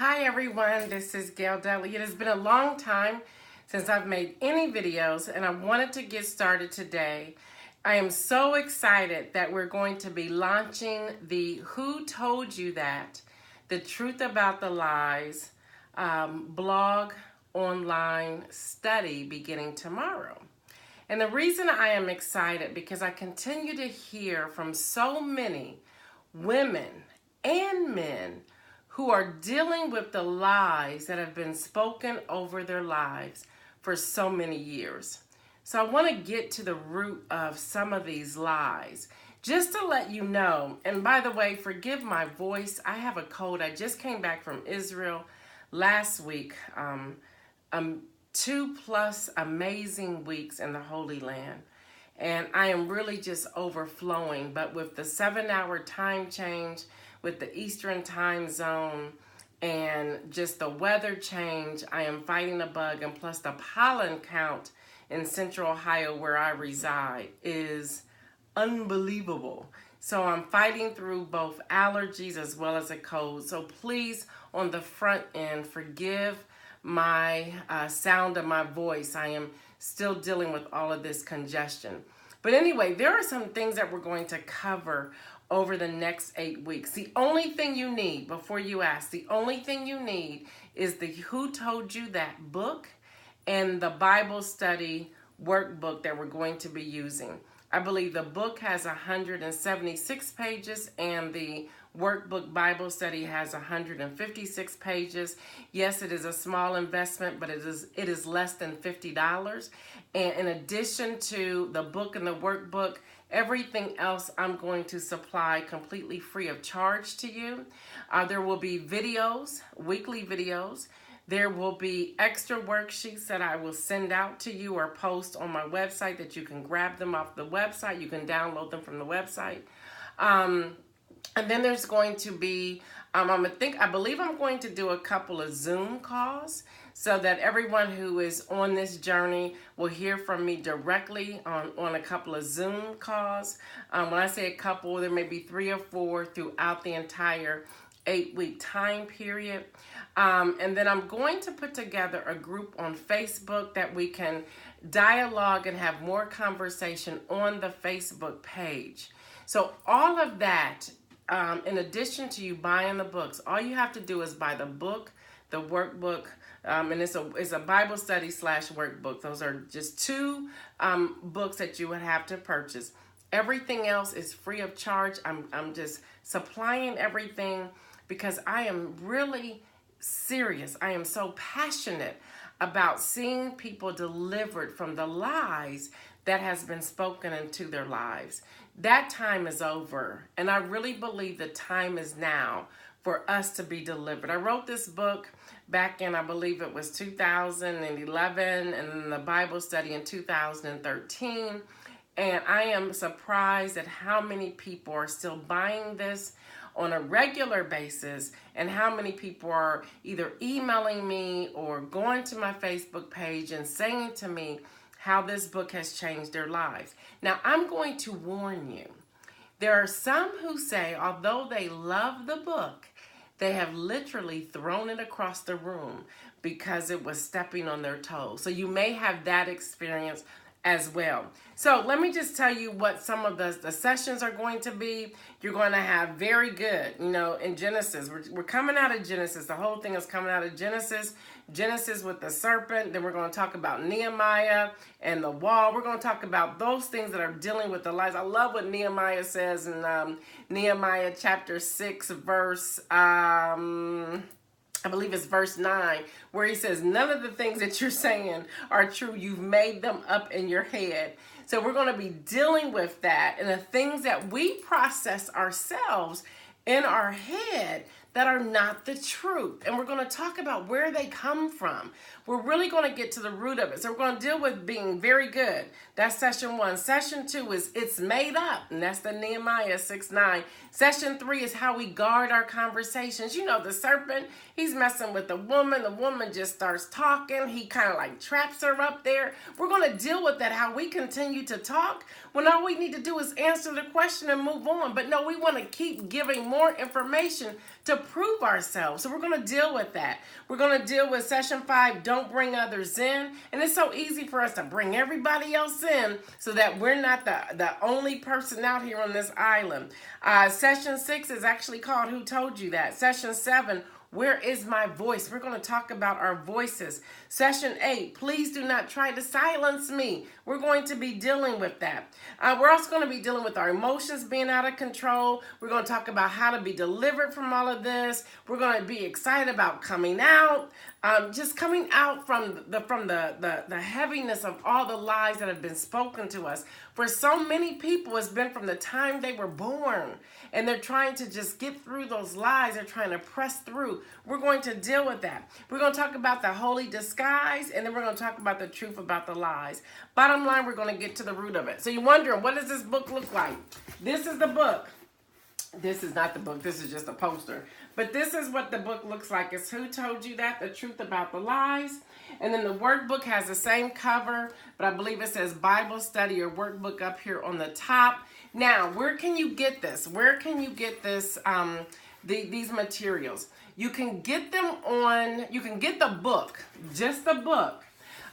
Hi everyone, this is Gail Dudley. It has been a long time since I've made any videos and I wanted to get started today. I am so excited that we're going to be launching the Who Told You That? The Truth About the Lies blog online study beginning tomorrow. And the reason I am excited because I continue to hear from so many women and men who are dealing with the lies that have been spoken over their lives for so many years. So I want to get to the root of some of these lies. Just to let you know, and by the way, forgive my voice. I have a cold. I just came back from Israel last week. 2+ amazing weeks in the Holy Land. And I am really just overflowing. But with the 7-hour time change, with the Eastern time zone, and just the weather change, I am fighting a bug. And plus the pollen count in Central Ohio where I reside is unbelievable. So I'm fighting through both allergies as well as a cold. So please, on the front end, forgive my sound of my voice. I am still dealing with all of this congestion. But anyway, there are some things that we're going to cover over the next 8 weeks. The only thing you need, before you ask, the only thing you need is the Who Told You That book and the Bible study workbook that we're going to be using. I believe the book has 176 pages and the workbook Bible study has 156 pages. Yes, it is a small investment, but it is less than $50. And in addition to the book and the workbook, everything else I'm going to supply completely free of charge to you. There will be videos, weekly videos. There will be extra worksheets that I will send out to you or post on my website that you can grab them off the website. You can download them from the website. And then there's going to be, I believe I'm going to do a couple of Zoom calls so that everyone who is on this journey will hear from me directly on a couple of Zoom calls. When I say a couple, there may be 3 or 4 throughout the entire 8-week time period. And then I'm going to put together a group on Facebook that we can dialogue and have more conversation on the Facebook page. So all of that, in addition to you buying the books, all you have to do is buy the book, the workbook, and it's a Bible study / workbook. Those are just 2 books that you would have to purchase. Everything else is free of charge. I'm just supplying everything because I am really serious. I am so passionate about seeing people delivered from the lies that has been spoken into their lives. That time is over, and I really believe the time is now for us to be delivered. I wrote this book back in, I believe it was 2011, and then the Bible study in 2013, and I am surprised at how many people are still buying this on a regular basis and how many people are either emailing me or going to my Facebook page and saying to me how this book has changed their lives. Now, I'm going to warn you. There are some who say, although they love the book, they have literally thrown it across the room because it was stepping on their toes. So you may have that experience as well. So let me just tell you what some of the sessions are going to be. You're going to have very good, in Genesis. We're coming out of Genesis. The whole thing is coming out of Genesis. Genesis with the serpent. Then we're going to talk about Nehemiah and the wall. We're going to talk about those things that are dealing with the lies. I love what Nehemiah says in Nehemiah chapter 6 verse I believe it's verse 9, where he says, none of the things that you're saying are true. You've made them up in your head. So we're going to be dealing with that and the things that we process ourselves in our head that are not the truth. And we're going to talk about where they come from. We're really going to get to the root of it. So we're going to deal with being very good. That's session 1. Session 2 is it's made up. And that's the Nehemiah 6:9. Session 3 is how we guard our conversations. The serpent, he's messing with the woman. The woman just starts talking. He kind of like traps her up there. We're going to deal with that, how we continue to talk when all we need to do is answer the question and move on. But no, we want to keep giving more information to prove ourselves. So we're going to deal with that. We're going to deal with session 5, don't bring others in. And it's so easy for us to bring everybody else in so that we're not the only person out here on this island. Session 6 is actually called Who Told You That? Session 7, where is my voice? We're going to talk about our voices. Session 8, please do not try to silence me. We're going to be dealing with that. We're also going to be dealing with our emotions being out of control. We're going to talk about how to be delivered from all of this. We're going to be excited about coming out. Just coming out from the heaviness of all the lies that have been spoken to us. For so many people, it's been from the time they were born. And they're trying to just get through those lies. They're trying to press through. We're going to deal with that. We're going to talk about the holy disguise, and then we're going to talk about the truth about the lies. Bottom line, we're going to get to the root of it. So you're wondering, what does this book look like? This is the book. This is not the book. This is just a poster. But this is what the book looks like. It's Who Told You That? The Truth About the Lies. And then the workbook has the same cover, but I believe it says Bible Study or Workbook up here on the top. Now, where can you get this? Where can you get this? These materials. You can get them on. You can get the book, just the book,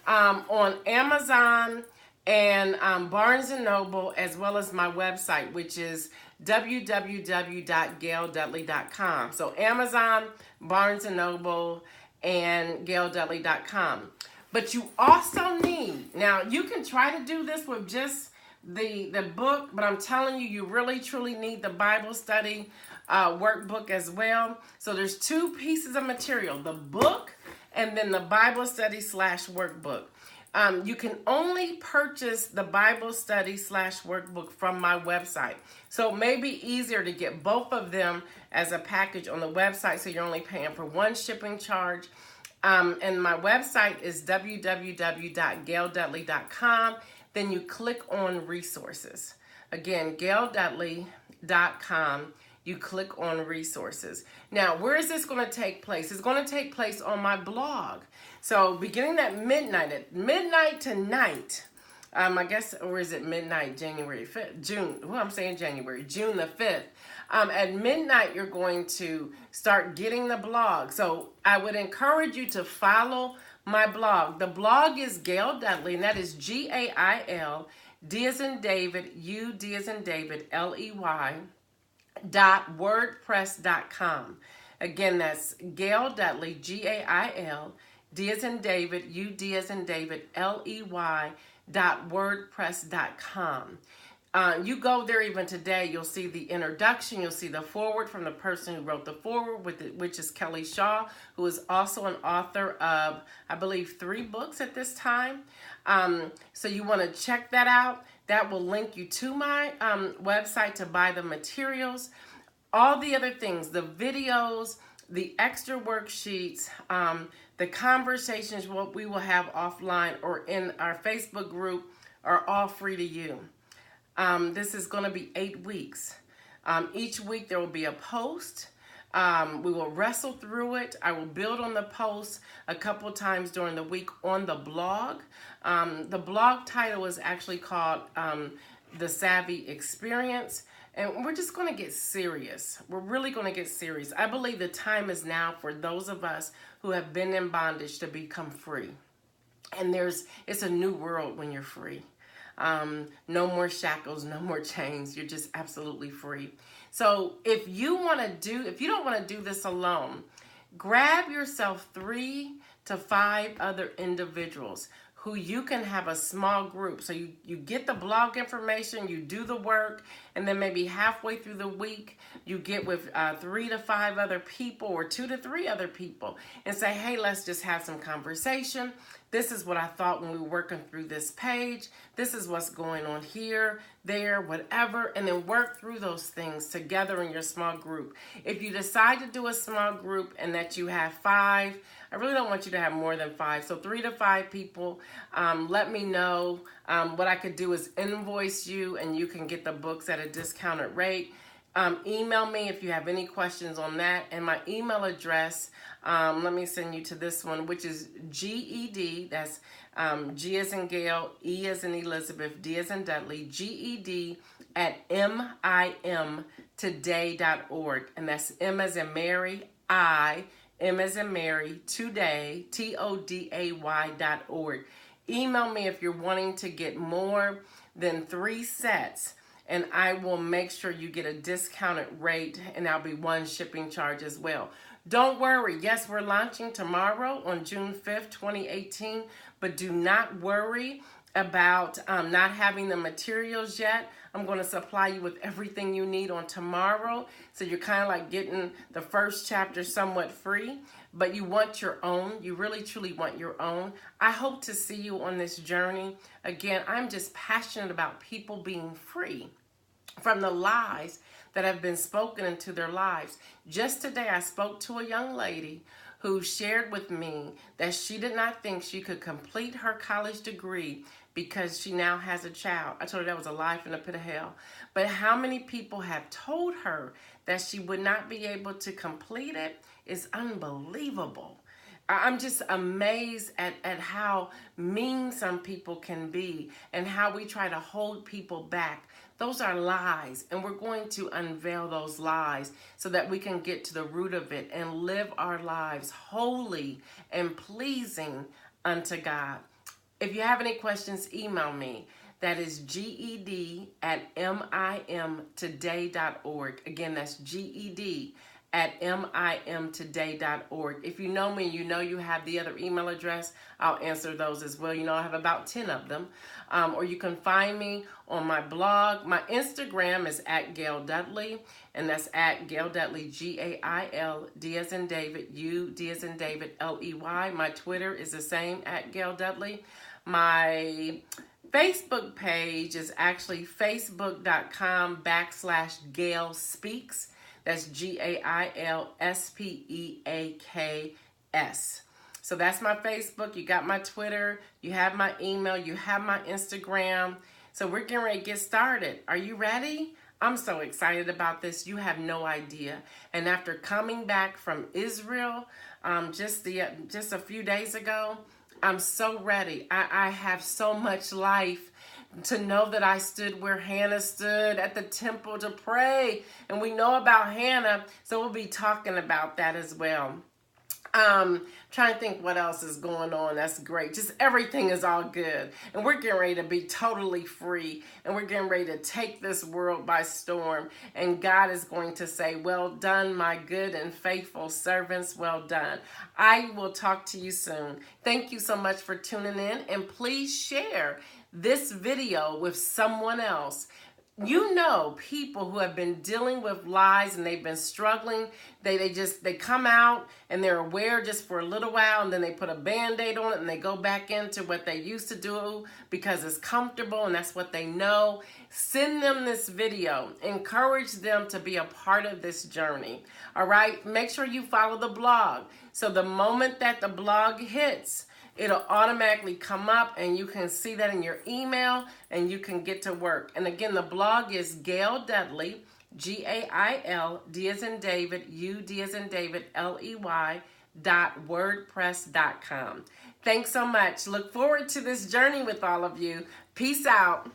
on Amazon and Barnes & Noble, as well as my website, which is www.gaildudley.com. So Amazon, Barnes & Noble, and gaildudley.com. But you also need, now you can try to do this with just the book, but I'm telling you, you really truly need the Bible study workbook as well. So there's 2 pieces of material, the book and then the Bible study / workbook. You can only purchase the Bible study / workbook from my website. So it may be easier to get both of them as a package on the website, so you're only paying for one shipping charge. And my website is www.gaildudley.com. Then you click on resources. Again, gaildudley.com. You click on resources. Now, where is this going to take place? It's going to take place on my blog. So beginning at midnight tonight, I guess, or is it midnight January 5th? June the 5th. At midnight, you're going to start getting the blog. So I would encourage you to follow my blog. The blog is Gail Dudley, and that is GAIL, D as in David, U, D as in David, LEY, .wordpress.com. Again, that's Gail Dudley, GAIL, D as in David, U, D as in David, LEY, .wordpress.com. You go there even today, you'll see the introduction, you'll see the foreword from the person who wrote the foreword, which is Kelly Shaw, who is also an author of, I believe, 3 books at this time. So you want to check that out. That will link you to my website to buy the materials. All the other things, the videos, the extra worksheets, the conversations, what we will have offline or in our Facebook group are all free to you. This is going to be 8 weeks. Each week there will be a post. We will wrestle through it. I will build on the post a couple times during the week on the blog. The blog title is actually called The Savvy Experience. And we're just going to get serious. We're really going to get serious. I believe the time is now for those of us who have been in bondage to become free. And it's a new world when you're free. No more shackles, no more chains. You're just absolutely free. So if you don't want to do this alone, grab yourself 3 to 5 other individuals who you can have a small group. So you get the blog information, you do the work, and then maybe halfway through the week, you get with 3 to 5 other people or 2 to 3 other people and say, hey, let's just have some conversation. This is what I thought when we were working through this page. This is what's going on here, there, whatever, and then work through those things together in your small group. If you decide to do a small group and that you have 5, I really don't want you to have more than 5. So 3 to 5 people, let me know. What I could do is invoice you and you can get the books at a discounted rate. Email me if you have any questions on that. And my email address, let me send you to this one, which is GED. That's G as in Gail, E as in Elizabeth, D as in Dudley, GED at mimtoday.org. And that's M as in Mary, M as in Mary, today, TODAY.org. Email me if you're wanting to get more than 3 sets, and I will make sure you get a discounted rate, and there'll be one shipping charge as well. Don't worry. Yes, we're launching tomorrow on June 5th, 2018, but do not worry about not having the materials yet. I'm going to supply you with everything you need on tomorrow. So you're kind of like getting the first chapter somewhat free, but you want your own. You really, truly want your own. I hope to see you on this journey. Again, I'm just passionate about people being free from the lies that have been spoken into their lives. Just today, I spoke to a young lady who shared with me that she did not think she could complete her college degree because she now has a child. I told her that was a lie from the pit of hell. But how many people have told her that she would not be able to complete it is unbelievable. I'm just amazed at how mean some people can be and how we try to hold people back. Those are lies, and we're going to unveil those lies so that we can get to the root of it and live our lives holy and pleasing unto God. If you have any questions, email me. That is GED@mimtoday.org. Again, that's GED@mimtoday.org. If you know me, you know you have the other email address, I'll answer those as well. You know I have about 10 of them. Or you can find me on my blog. My Instagram is @Gail Dudley, and that's @Gail Dudley, GAIL, D as in David, U, D as in David, LEY. My Twitter is the same, @Gail Dudley. My Facebook page is actually facebook.com/Gail Speaks. That's GAILSPEAKS. So that's my Facebook. You got my Twitter. You have my email. You have my Instagram. So we're getting ready to get started. Are you ready? I'm so excited about this. You have no idea. And after coming back from Israel just a few days ago, I'm so ready. I have so much life to know that I stood where Hannah stood at the temple to pray. And we know about Hannah, so we'll be talking about that as well. Trying to think what else is going on. That's great. Just everything is all good. And we're getting ready to be totally free. And we're getting ready to take this world by storm. And God is going to say, well done, my good and faithful servants. Well done. I will talk to you soon. Thank you so much for tuning in. And please share this video with someone else. You know, people who have been dealing with lies and they've been struggling, they come out and they're aware just for a little while, and then they put a Band-Aid on it and they go back into what they used to do because it's comfortable and that's what they know. Send them this video. Encourage them to be a part of this journey. All right? Make sure you follow the blog. So the moment that the blog hits, it'll automatically come up and you can see that in your email and you can get to work. And again, the blog is Gail Dudley, GAIL, D as in David, U, D as in David, LEY.wordpress.com. Thanks so much. Look forward to this journey with all of you. Peace out.